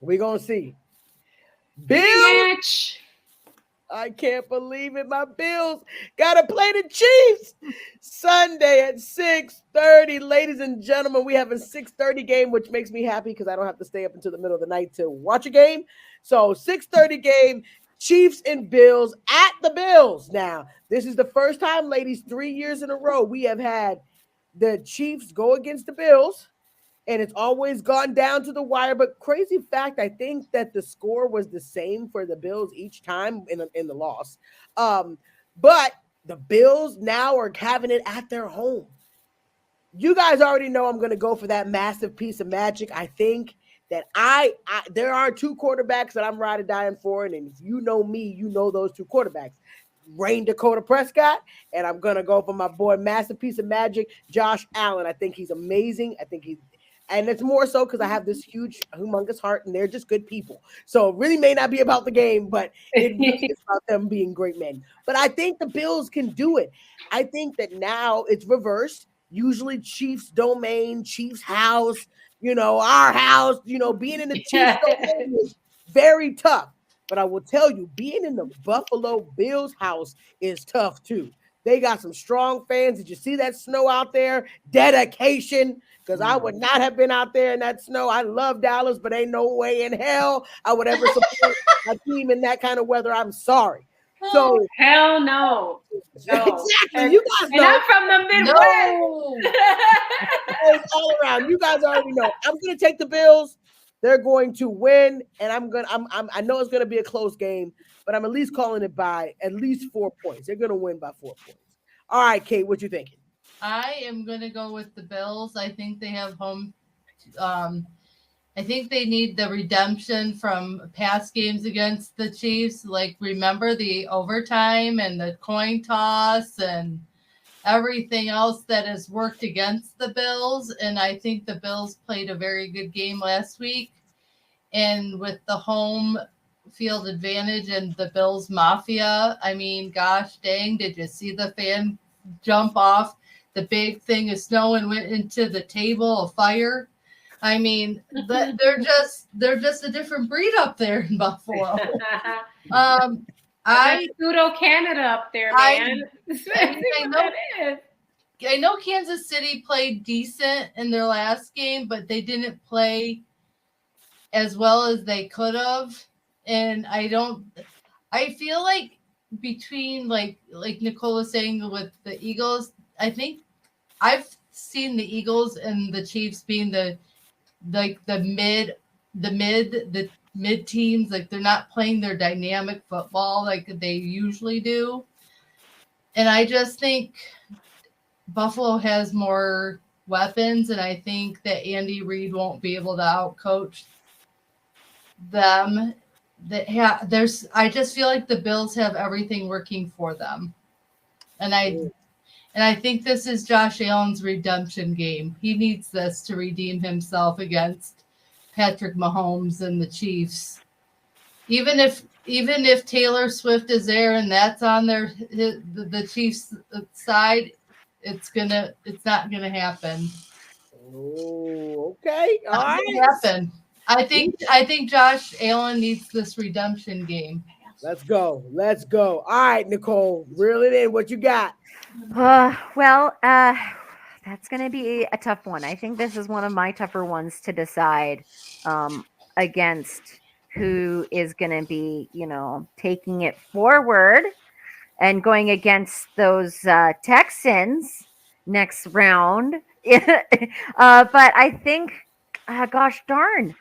We gonna see. Bills. Rematch. I can't believe it. My Bills gotta play the Chiefs Sunday at 6:30. Ladies and gentlemen, we have a 6:30 game, which makes me happy because I don't have to stay up until the middle of the night to watch a game. So 6:30 game, Chiefs and Bills at the Bills. Now, this is the first time, ladies, 3 years in a row we have had the Chiefs go against the Bills, and it's always gone down to the wire. But crazy fact, I think that the score was the same for the Bills each time in the loss. But the Bills now are having it at their home. You guys already know I'm going to go for that massive piece of magic. I think that I there are two quarterbacks that I'm ride or dying for, and if you know me, you know those two quarterbacks. Rain Dakota Prescott, and I'm gonna go for my boy, massive piece of magic, Josh Allen. I think he's amazing. I think and it's more so because I have this huge, humongous heart, and they're just good people. So it really may not be about the game, but it really is about them being great men. But I think the Bills can do it. I think that now it's reversed. Usually, Chiefs domain, Chiefs house, our house, being in the Chiefs domain is very tough. But I will tell you, being in the Buffalo Bills house is tough too. They got some strong fans. Did you see that snow out there? Dedication. Because I would not have been out there in that snow. I love Dallas, but ain't no way in hell I would ever support a team in that kind of weather. I'm sorry. So hell no. Exactly. You guys know. And I'm from the Midwest. No. It's all around. You guys already know. I'm gonna take the Bills. They're going to win, and I know it's gonna be a close game, but I'm at least calling it by at least 4 points. They're gonna win by 4 points. All right, Kate, what you thinking? I am going to go with the Bills. I think they have home. I think they need the redemption from past games against the Chiefs. Like, remember the overtime and the coin toss and everything else that has worked against the Bills. And I think the Bills played a very good game last week. And with the home field advantage and the Bills Mafia, I mean, gosh dang, did you see the fan jump off the big thing of snow and went into the table of fire? I mean, they're just a different breed up there in Buffalo. I pseudo Canada up there, man. I know Kansas City played decent in their last game, but they didn't play as well as they could have. And I feel like between like Nicole was saying with the Eagles, I think I've seen the Eagles and the Chiefs being the mid teams. Like, they're not playing their dynamic football like they usually do. And I just think Buffalo has more weapons, and I think that Andy Reid won't be able to outcoach them. I just feel like the Bills have everything working for them. And I think this is Josh Allen's redemption game. He needs this to redeem himself against Patrick Mahomes and the Chiefs. Even if Taylor Swift is there and that's on the Chiefs side, it's not gonna happen. Oh, okay. All right. Happen. I think Josh Allen needs this redemption game. Let's go. All right, Nicole, reel it in. What you got? That's going to be a tough one. I think this is one of my tougher ones to decide against who is going to be, taking it forward and going against those Texans next round. But I think, gosh darn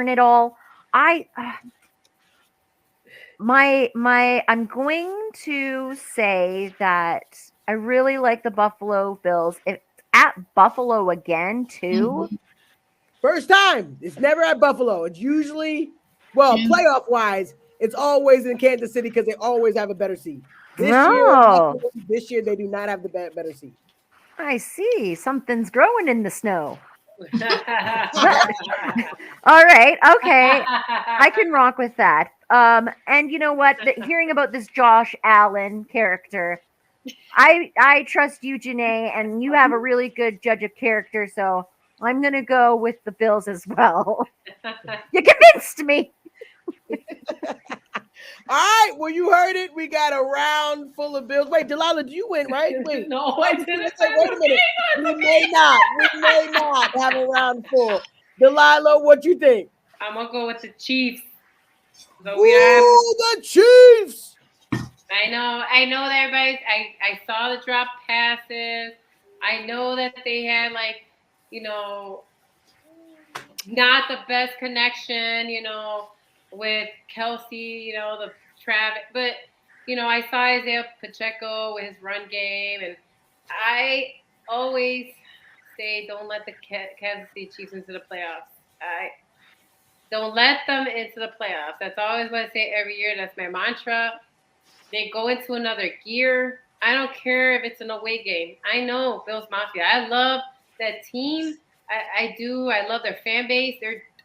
it all. I'm going to say that I really like the Buffalo Bills. It's at Buffalo again, too. First time. It's never at Buffalo. It's usually, playoff wise, it's always in Kansas City because they always have a better seed. This year they do not have the better seed. I see. Something's growing in the snow. All right. Okay. I can rock with that. And you know what? Hearing about this Josh Allen character, I trust you, Janae, and you have a really good judge of character, so I'm going to go with the Bills as well. You convinced me. All right, well, you heard it. We got a round full of Bills. Wait, Delilah, do you win, right? Wait. No, I didn't. Wait a minute. We may not have a round full. Delilah, what you think? I'm gonna go with the Chiefs. So Ooh, the Chiefs. I know that everybody's. I saw the drop passes. I know that they had not the best connection, with Kelsey, the Travis, but I saw Isaiah Pacheco with his run game, and I always say don't let the Kansas City Chiefs into the playoffs. I don't let them into the playoffs. That's always what I say every year. That's my mantra. They go into another gear. I don't care if it's an away game. I know Bills Mafia. I love that team. I do. I love their fan base.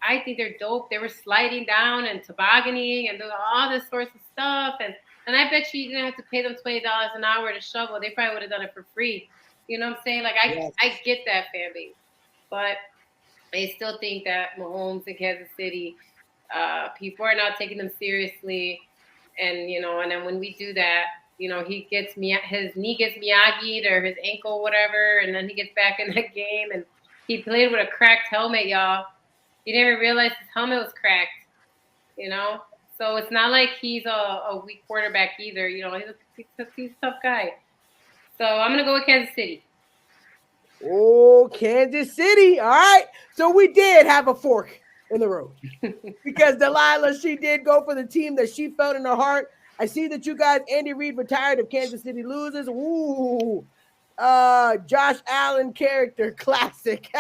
I think they're dope. They were sliding down and tobogganing and doing all this sorts of stuff. And I bet you didn't have to pay them $20 an hour to shovel. They probably would have done it for free. You know what I'm saying? Like, I get that fan base. But I still think that Mahomes in Kansas City, people are not taking them seriously. And, and then when we do that, he gets his knee gets Miyagi'd or his ankle, whatever, and then he gets back in that game. And he played with a cracked helmet, y'all. He didn't even realize his helmet was cracked, So it's not like he's a weak quarterback either. He's a tough guy. So I'm going to go with Kansas City. Oh, Kansas City. All right. So we did have a fork in the road because Delilah, she did go for the team that she felt in her heart. I see that you guys, Andy Reid retired if Kansas City loses. Ooh. Josh Allen character, classic.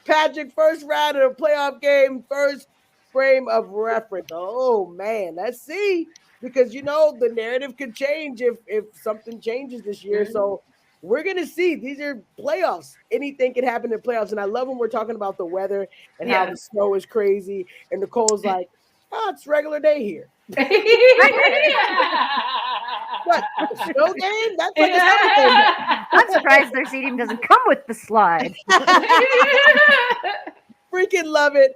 Patrick, first round of the playoff game, first frame of reference. Oh, man. Let's see. Because, the narrative could change if something changes this year. Mm-hmm. So we're going to see. These are playoffs. Anything can happen in playoffs. And I love when we're talking about the weather and how the snow is crazy. And Nicole's like, it's regular day here. What? A snow game? That's like a summer game. I'm surprised their seating doesn't come with the slide. Freaking love it.